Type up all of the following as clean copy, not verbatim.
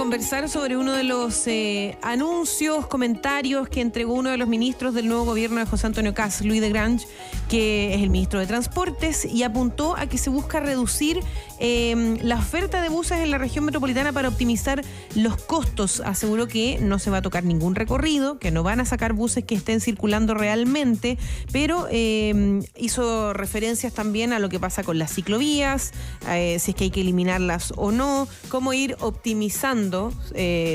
conversar sobre uno de los anuncios, comentarios que entregó uno de los ministros del nuevo gobierno de José Antonio Kast, Louis de Grange, que es el ministro de Transportes, y apuntó a que se busca reducir la oferta de buses en la región metropolitana para optimizar los costos. Aseguró que no se va a tocar ningún recorrido, que no van a sacar buses que estén circulando realmente, pero hizo referencias también a lo que pasa con las ciclovías, si es que hay que eliminarlas o no, cómo ir optimizando,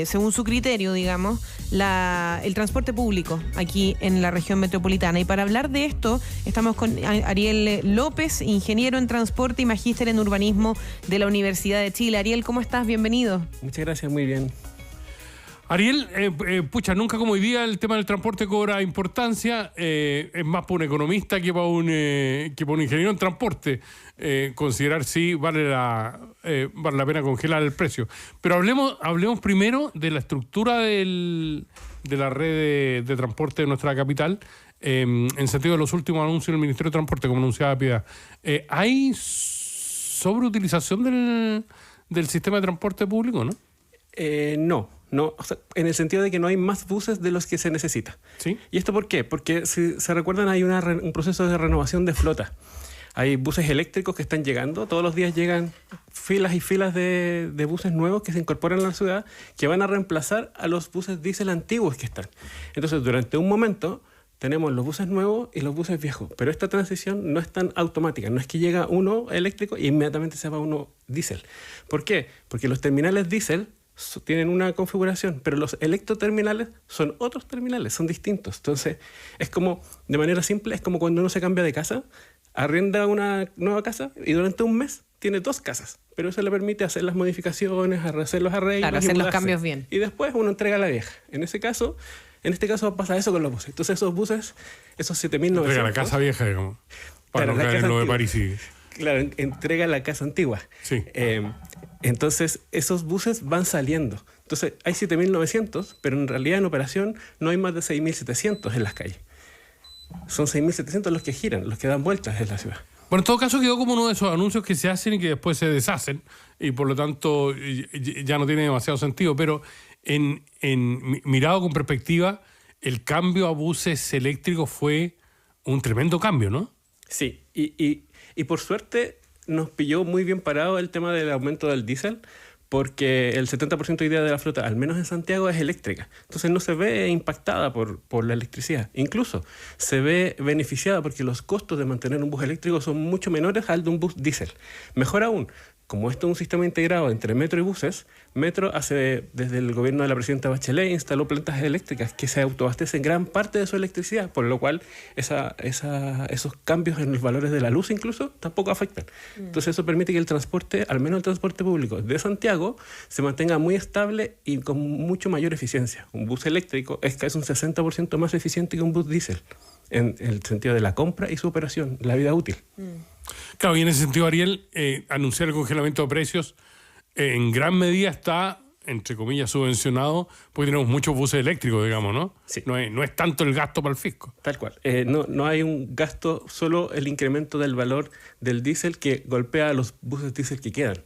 según su criterio, digamos, el transporte público aquí en la región metropolitana. Y para hablar de esto, estamos con Ariel López, ingeniero en transporte y magíster en urbanismo de la Universidad de Chile. Ariel, ¿cómo estás? Bienvenido. Muchas gracias, muy bien. Ariel, nunca como hoy día el tema del transporte cobra importancia, es más para un economista que para un ingeniero en transporte, considerar si vale la pena congelar el precio. Pero hablemos primero de la estructura de la red de transporte de nuestra capital, en sentido de los últimos anuncios del Ministerio de Transporte, como anunciaba Piedad. ¿Hay sobreutilización del sistema de transporte público, no? No, o sea, en el sentido de que no hay más buses de los que se necesita. ¿Sí? ¿Y esto por qué? Porque si se recuerdan, hay un proceso de renovación de flota. Hay buses eléctricos que están llegando, todos los días llegan filas y filas de buses nuevos que se incorporan a la ciudad, que van a reemplazar a los buses diésel antiguos que están. Entonces, durante un momento tenemos los buses nuevos y los buses viejos, pero esta transición no es tan automática, no es que llega uno eléctrico y inmediatamente se va uno diésel. ¿Por qué? Porque los terminales diésel tienen una configuración, pero los electroterminales son otros terminales, son distintos. Entonces, es como, de manera simple, es como cuando uno se cambia de casa, arrienda una nueva casa y durante un mes tiene 2 casas, pero eso le permite hacer las modificaciones, hacer los arreglos, claro, hacer los cambios bien. Y después uno entrega la vieja. En este caso pasa eso con los buses. Entonces esos buses, esos 7.900... Entrega la casa vieja, digamos, para no caer en lo de París. Claro, entrega la casa antigua. Sí. Entonces, esos buses van saliendo. Entonces, hay 7.900, pero en realidad en operación no hay más de 6.700 en las calles. Son 6.700 los que giran, los que dan vueltas en la ciudad. Bueno, en todo caso quedó como uno de esos anuncios que se hacen y que después se deshacen, y por lo tanto ya no tiene demasiado sentido. Pero mirado con perspectiva, el cambio a buses eléctricos fue un tremendo cambio, ¿no? Sí, y por suerte nos pilló muy bien parado el tema del aumento del diésel, porque el 70% hoy día de la flota, al menos en Santiago, es eléctrica. Entonces no se ve impactada por la electricidad. Incluso se ve beneficiada porque los costos de mantener un bus eléctrico son mucho menores al de un bus diésel. Mejor aún, como esto es un sistema integrado entre metro y buses, Metro desde el gobierno de la presidenta Bachelet instaló plantas eléctricas que se autoabastecen gran parte de su electricidad, por lo cual esos cambios en los valores de la luz incluso tampoco afectan. Entonces eso permite que el transporte, al menos el transporte público de Santiago, se mantenga muy estable y con mucho mayor eficiencia. Un bus eléctrico es casi un 60% más eficiente que un bus diésel, en el sentido de la compra y su operación, la vida útil. Claro, y en ese sentido, Ariel, anunciar el congelamiento de precios en gran medida está, entre comillas, subvencionado, porque tenemos muchos buses eléctricos, digamos, ¿no? Sí. No es tanto el gasto para el fisco. Tal cual. No hay un gasto, solo el incremento del valor del diésel que golpea a los buses diésel que quedan,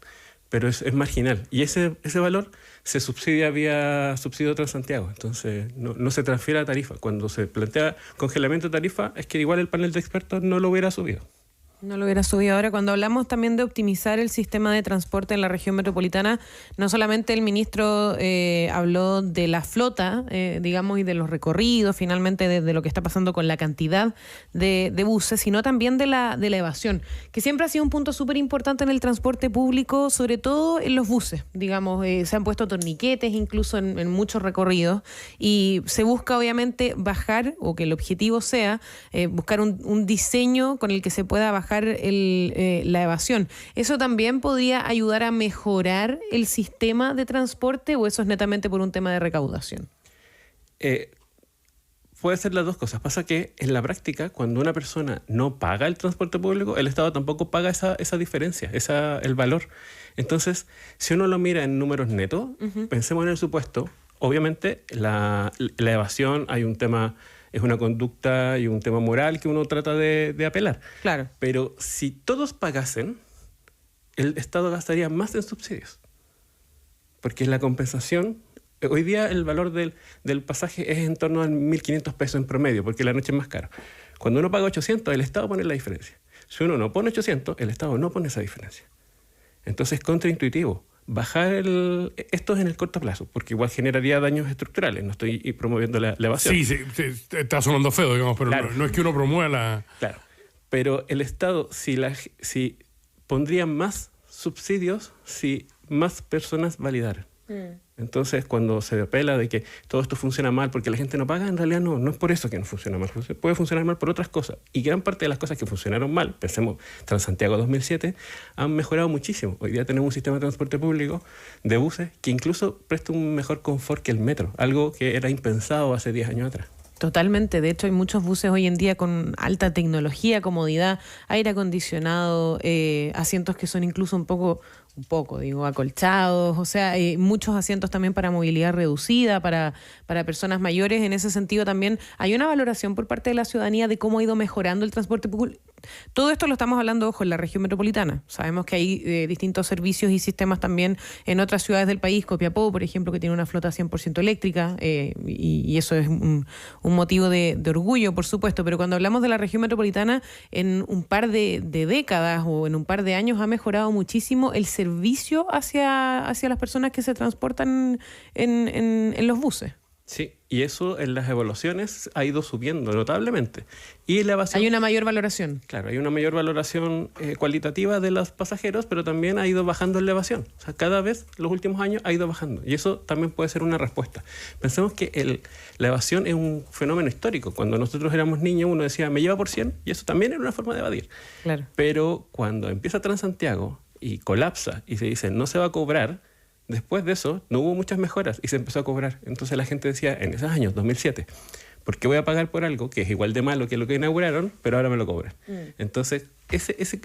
pero es marginal. Y ese valor se subsidia vía subsidio Transantiago, entonces no se transfiere a tarifa. Cuando se plantea congelamiento de tarifa, es que igual el panel de expertos no lo hubiera subido. No lo hubiera subido. Ahora, cuando hablamos también de optimizar el sistema de transporte en la región metropolitana, no solamente el ministro habló de la flota, digamos, y de los recorridos, finalmente de lo que está pasando con la cantidad de buses, sino también de la evasión, que siempre ha sido un punto súper importante en el transporte público, sobre todo en los buses, digamos. Se han puesto torniquetes incluso en muchos recorridos, y se busca obviamente bajar, o que el objetivo sea buscar un diseño con el que se pueda bajar la evasión. ¿Eso también podría ayudar a mejorar el sistema de transporte, o eso es netamente por un tema de recaudación? Puede ser las dos cosas. Pasa que en la práctica, cuando una persona no paga el transporte público, el Estado tampoco paga esa diferencia, el valor. Entonces, si uno lo mira en números netos, pensemos en el supuesto, obviamente la evasión, hay un tema... Es una conducta y un tema moral que uno trata de apelar. Claro. Pero si todos pagasen, el Estado gastaría más en subsidios. porque la compensación, hoy día el valor del pasaje es en torno a 1.500 pesos en promedio, porque la noche es más cara. Cuando uno paga 800, el Estado pone la diferencia. Si uno no pone 800, el Estado no pone esa diferencia. Entonces es contraintuitivo. Bajar esto es en el corto plazo, porque igual generaría daños estructurales. No estoy promoviendo la evasión. Sí, está sonando feo, digamos, pero claro. no es que uno promueva la... Claro, pero el Estado, si pondría más subsidios, si más personas validaran. Entonces, cuando se apela de que todo esto funciona mal porque la gente no paga, en realidad no es por eso que no funciona mal. Puede funcionar mal por otras cosas. Y gran parte de las cosas que funcionaron mal, pensemos, Transantiago 2007, han mejorado muchísimo. Hoy día tenemos un sistema de transporte público de buses que incluso presta un mejor confort que el metro, algo que era impensado hace 10 años atrás. Totalmente. De hecho, hay muchos buses hoy en día con alta tecnología, comodidad, aire acondicionado, asientos que son incluso un poco, acolchados, o sea, muchos asientos también para movilidad reducida, para personas mayores. En ese sentido también hay una valoración por parte de la ciudadanía de cómo ha ido mejorando el transporte público. Todo esto lo estamos hablando, ojo, en la región metropolitana. Sabemos que hay distintos servicios y sistemas también en otras ciudades del país, Copiapó, por ejemplo, que tiene una flota 100% eléctrica, y eso es un motivo de orgullo, por supuesto. Pero cuando hablamos de la región metropolitana, en un par de décadas o en un par de años ha mejorado muchísimo el servicio hacia las personas que se transportan en los buses. Sí, y eso en las evaluaciones ha ido subiendo notablemente. Y la evasión, hay una mayor valoración. Claro, hay una mayor valoración cualitativa de los pasajeros, pero también ha ido bajando la evasión. O sea, cada vez, los últimos años, ha ido bajando. Y eso también puede ser una respuesta. Pensemos que la evasión es un fenómeno histórico. Cuando nosotros éramos niños, uno decía, me lleva por 100, y eso también era una forma de evadir. Claro. Pero cuando empieza Transantiago y colapsa y se dice, no se va a cobrar, después de eso, no hubo muchas mejoras y se empezó a cobrar. Entonces la gente decía, en esos años, 2007, ¿por qué voy a pagar por algo que es igual de malo que lo que inauguraron, pero ahora me lo cobran? Entonces, ese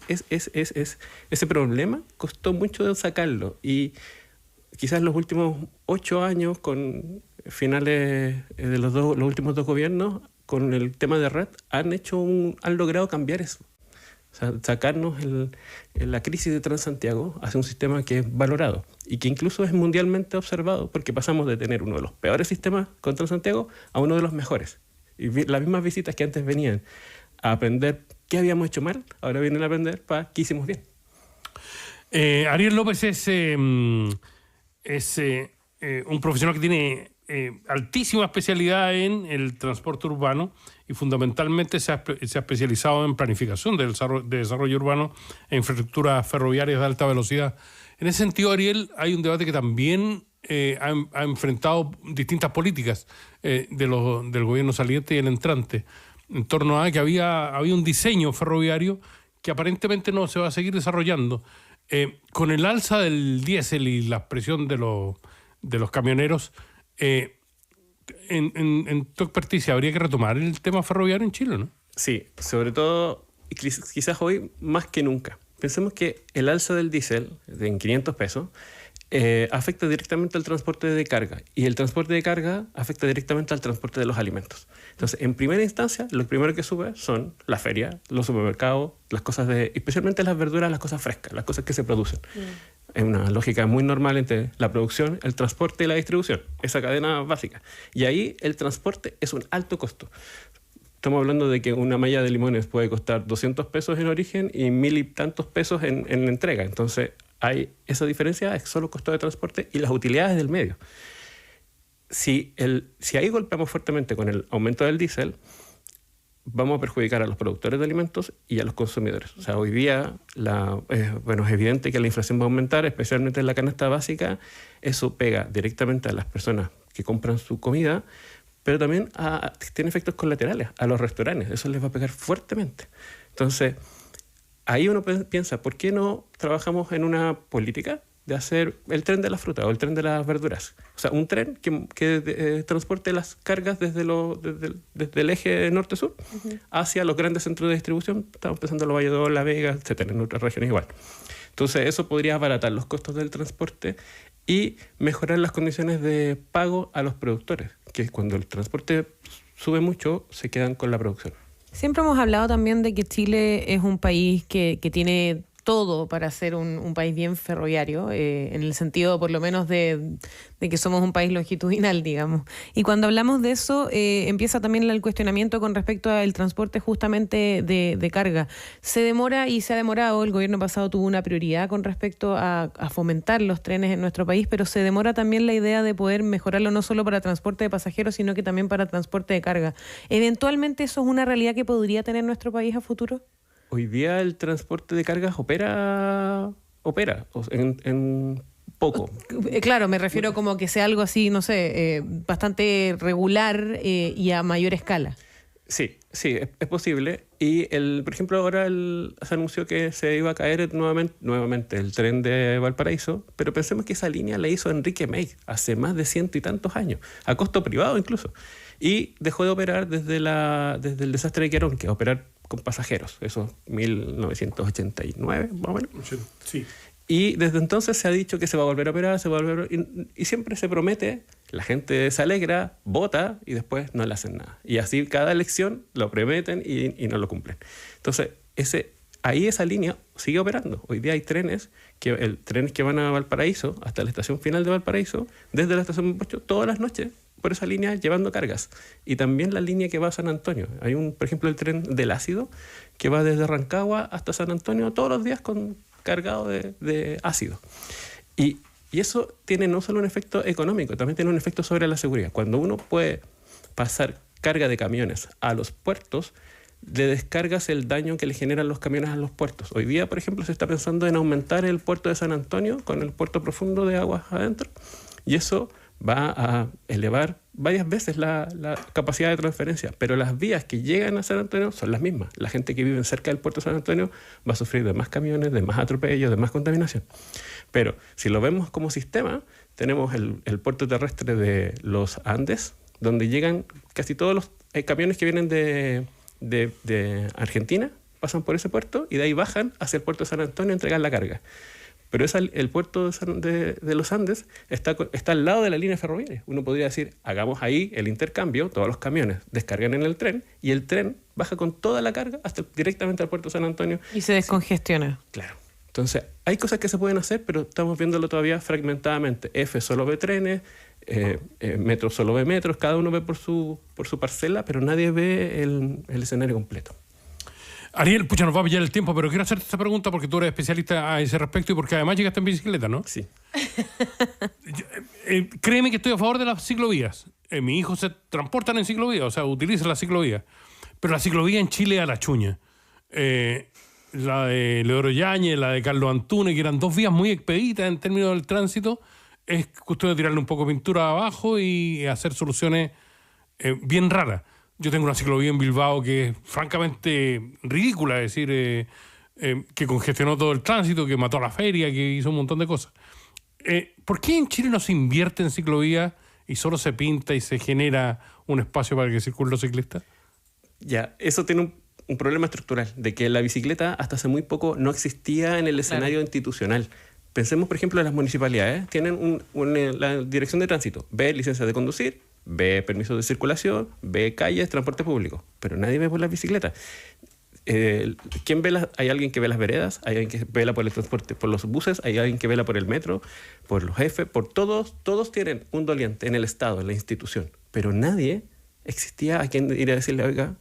problema costó mucho sacarlo. Y quizás los últimos 8 años, con finales de los últimos 2 gobiernos, con el tema de red, han logrado cambiar eso. O sea, sacarnos la crisis de Transantiago hacia un sistema que es valorado y que incluso es mundialmente observado, porque pasamos de tener uno de los peores sistemas con Transantiago a uno de los mejores. Y las mismas visitas que antes venían a aprender qué habíamos hecho mal, ahora vienen a aprender para qué hicimos bien. Ariel López es un profesional que tiene altísima especialidad en el transporte urbano y fundamentalmente se ha especializado en planificación de desarrollo urbano e infraestructuras ferroviarias de alta velocidad. En ese sentido, Ariel, hay un debate que también ha enfrentado distintas políticas del gobierno saliente y el entrante, en torno a que había un diseño ferroviario que aparentemente no se va a seguir desarrollando. Con el alza del diésel y la presión de los camioneros, en tu experticia, habría que retomar el tema ferroviario en Chile, ¿no? Sí, sobre todo, quizás hoy más que nunca. Pensemos que el alza del diésel en 500 pesos afecta directamente al transporte de carga, y el transporte de carga afecta directamente al transporte de los alimentos. Entonces, en primera instancia, lo primero que sube son la feria, los supermercados, las cosas especialmente las verduras, las cosas frescas, las cosas que se producen. Es una lógica muy normal entre la producción, el transporte y la distribución, esa cadena básica. Y ahí el transporte es un alto costo. Estamos hablando de que una malla de limones puede costar 200 pesos en origen y 1.000 y tantos pesos en entrega. Entonces, hay esa diferencia, es solo costo de transporte y las utilidades del medio. Si ahí golpeamos fuertemente con el aumento del diésel, vamos a perjudicar a los productores de alimentos y a los consumidores. O sea, hoy día es evidente que la inflación va a aumentar, especialmente en la canasta básica. Eso pega directamente a las personas que compran su comida, pero también tiene efectos colaterales a los restaurantes. Eso les va a pegar fuertemente. Entonces, ahí uno piensa, ¿por qué no trabajamos en una política de hacer el tren de la fruta o el tren de las verduras? O sea, un tren que transporte las cargas desde el eje norte-sur hacia los grandes centros de distribución. Estamos pensando en los Valladolid, La Vega, etcétera, en otras regiones igual. Entonces, eso podría abaratar los costos del transporte y mejorar las condiciones de pago a los productores, que cuando el transporte sube mucho, se quedan con la producción. Siempre hemos hablado también de que Chile es un país que tiene todo para ser un país bien ferroviario, en el sentido por lo menos de que somos un país longitudinal, digamos. Y cuando hablamos de eso, empieza también el cuestionamiento con respecto al transporte justamente de carga. Se demora y se ha demorado, el gobierno pasado tuvo una prioridad con respecto a fomentar los trenes en nuestro país, pero se demora también la idea de poder mejorarlo no solo para transporte de pasajeros, sino que también para transporte de carga. ¿Eventualmente eso es una realidad que podría tener nuestro país a futuro? Hoy día el transporte de cargas opera en poco. Claro, me refiero como que sea algo así, no sé, bastante regular y a mayor escala. Sí, es posible. Y, por ejemplo, ahora se anunció que se iba a caer nuevamente el tren de Valparaíso, pero pensemos que esa línea la hizo Enrique May hace más de 100 y tantos años, a costo privado incluso. Y dejó de operar desde el desastre de Querón, que es operar con pasajeros, eso 1989, más o menos. Sí. Y desde entonces se ha dicho que se va a volver a operar, y siempre se promete, la gente se alegra, vota y después no le hacen nada. Y así cada elección lo prometen y no lo cumplen. Entonces, ahí esa línea sigue operando. Hoy día hay trenes que van a Valparaíso, hasta la estación final de Valparaíso, desde la estación de Mapocho, todas las noches, por esa línea llevando cargas. Y también la línea que va a San Antonio. Hay por ejemplo, el tren del ácido que va desde Rancagua hasta San Antonio todos los días cargado de ácido. Y eso tiene no solo un efecto económico, también tiene un efecto sobre la seguridad. Cuando uno puede pasar carga de camiones a los puertos, le descargas el daño que le generan los camiones a los puertos. Hoy día, por ejemplo, se está pensando en aumentar el puerto de San Antonio con el puerto profundo de aguas adentro, y eso va a elevar varias veces la capacidad de transferencia, pero las vías que llegan a San Antonio son las mismas. La gente que vive cerca del puerto de San Antonio va a sufrir de más camiones, de más atropellos, de más contaminación. Pero si lo vemos como sistema, tenemos el puerto terrestre de los Andes, donde llegan casi todos los camiones que vienen de Argentina, pasan por ese puerto y de ahí bajan hacia el puerto de San Antonio a entregar la carga. Pero el puerto de los Andes está al lado de la línea ferroviaria. Uno podría decir, hagamos ahí el intercambio, todos los camiones descargan en el tren y el tren baja con toda la carga directamente al puerto de San Antonio. Y se descongestiona. Sí. Claro. Entonces, hay cosas que se pueden hacer, pero estamos viéndolo todavía fragmentadamente. F solo ve trenes, Metro solo ve metros, cada uno ve por su parcela, pero nadie ve el escenario completo. Ariel, nos va a pillar el tiempo, pero quiero hacerte esta pregunta porque tú eres especialista a ese respecto y porque además llegaste en bicicleta, ¿no? Sí. Créeme que estoy a favor de las ciclovías. Mis hijos se transportan en ciclovías, o sea, utilizan las ciclovías. Pero la ciclovía en Chile a la chuña. La de Leodoro Yáñez, la de Carlos Antunes, que eran dos vías muy expeditas en términos del tránsito, es cuestión de tirarle un poco de pintura abajo y hacer soluciones bien raras. Yo tengo una ciclovía en Bilbao que es francamente ridícula, es decir, que congestionó todo el tránsito, que mató a la feria, que hizo un montón de cosas. ¿Por qué en Chile no se invierte en ciclovías y solo se pinta y se genera un espacio para que circulen los ciclistas? Ya, eso tiene un problema estructural, de que la bicicleta hasta hace muy poco no existía en el escenario institucional. Pensemos, por ejemplo, en las municipalidades. Tienen la dirección de tránsito, ve licencia de conducir, ve permisos de circulación, ve calles, transporte público, pero nadie ve por las bicicletas. ¿Quién ve hay alguien que ve las veredas, hay alguien que vela por el transporte, por los buses, hay alguien que vela por el metro, por los jefes, por todos tienen un doliente en el Estado, en la institución, pero nadie existía a quien ir a decirle, oiga,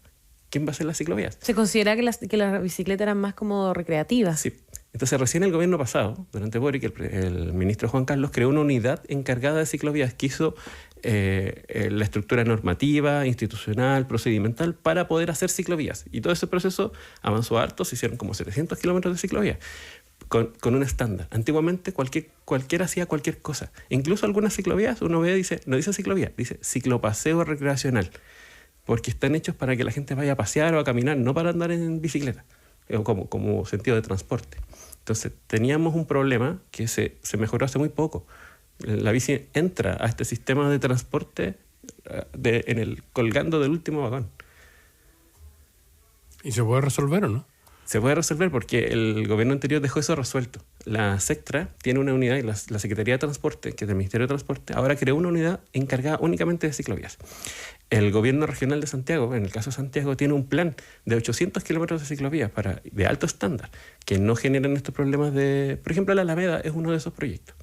¿quién va a hacer las ciclovías? ¿Se considera que las bicicletas eran más como recreativas? Sí. Entonces, recién el gobierno pasado, durante Boric, el ministro Juan Carlos creó una unidad encargada de ciclovías que hizo la estructura normativa, institucional, procedimental para poder hacer ciclovías. Y todo ese proceso avanzó harto, se hicieron como 700 kilómetros de ciclovías con un estándar. Antiguamente cualquiera hacía cualquier cosa. Incluso algunas ciclovías uno ve, no dice ciclovía, dice ciclopaseo recreacional, porque están hechos para que la gente vaya a pasear o a caminar, no para andar en bicicleta, como sentido de transporte. Entonces teníamos un problema que se mejoró hace muy poco. La bici entra a este sistema de transporte colgando del último vagón. ¿Y se puede resolver o no? Se puede resolver porque el gobierno anterior dejó eso resuelto. la Sectra tiene una unidad, y la Secretaría de Transporte, que es del Ministerio de Transporte, ahora creó una unidad encargada únicamente de ciclovías. El gobierno regional de Santiago, en el caso de Santiago, tiene un plan de 800 kilómetros de ciclovías de alto estándar, que no generan estos problemas de... Por ejemplo, la Alameda es uno de esos proyectos.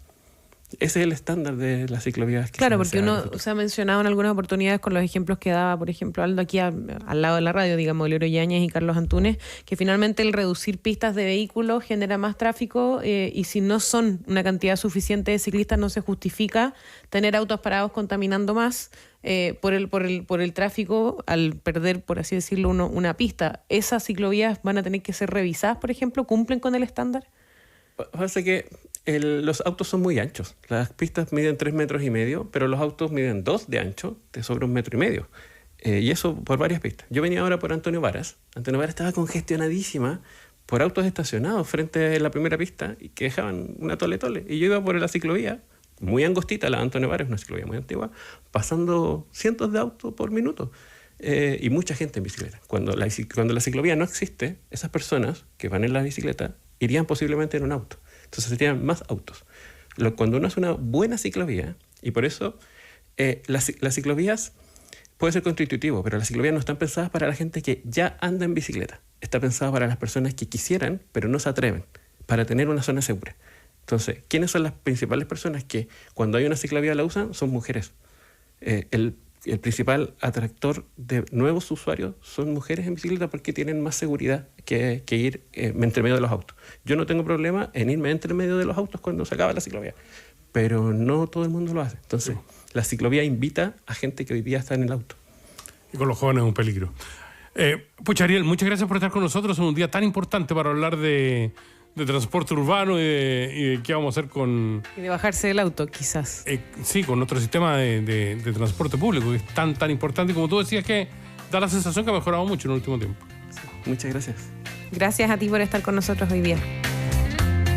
Ese es el estándar de las ciclovías. Claro, porque uno se ha mencionado en algunas oportunidades con los ejemplos que daba, por ejemplo, Aldo aquí al lado de la radio, digamos, Leoro Yáñez y Carlos Antúnez, que finalmente el reducir pistas de vehículos genera más tráfico y si no son una cantidad suficiente de ciclistas no se justifica tener autos parados contaminando más por el tráfico al perder, por así decirlo, una pista. ¿Esas ciclovías van a tener que ser revisadas, por ejemplo? ¿Cumplen con el estándar? Pasa que los autos son muy anchos. Las pistas miden 3,5 metros, pero los autos miden 2 de ancho, de sobre 1,5 metros. Y eso por varias pistas. Yo venía ahora por Antonio Varas. Antonio Varas estaba congestionadísima por autos estacionados frente a la primera pista y que dejaban una tole-tole. Y yo iba por la ciclovía, muy angostita, la Antonio Varas, una ciclovía muy antigua, pasando cientos de autos por minuto. Y mucha gente en bicicleta. Cuando la ciclovía no existe, esas personas que van en la bicicleta irían posiblemente en un auto. Entonces serían más autos. Cuando uno hace una buena ciclovía, y por eso las ciclovías puede ser constitutivo, pero las ciclovías no están pensadas para la gente que ya anda en bicicleta. Está pensada para las personas que quisieran, pero no se atreven, para tener una zona segura. Entonces, ¿quiénes son las principales personas que cuando hay una ciclovía la usan? Son mujeres. El principal atractor de nuevos usuarios son mujeres en bicicleta porque tienen más seguridad que ir entre medio de los autos. Yo no tengo problema en irme entre medio de los autos cuando se acaba la ciclovía, pero no todo el mundo lo hace. Entonces, la ciclovía invita a gente que hoy día está en el auto. Y con los jóvenes es un peligro. Ariel, muchas gracias por estar con nosotros en un día tan importante para hablar de transporte urbano y de qué vamos a hacer con... Y de bajarse del auto, quizás. Sí, con nuestro sistema de transporte público, que es tan importante. Como tú decías, que da la sensación que ha mejorado mucho en el último tiempo. Sí, muchas gracias. Gracias a ti por estar con nosotros hoy día.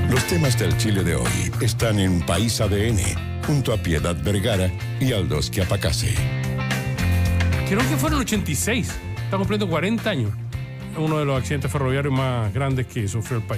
Los temas del Chile de hoy están en País ADN, junto a Piedad Vergara y Aldos Quiapacase. Creo que fue en el 86. Está cumpliendo 40 años. Uno de los accidentes ferroviarios más grandes que sufrió el país.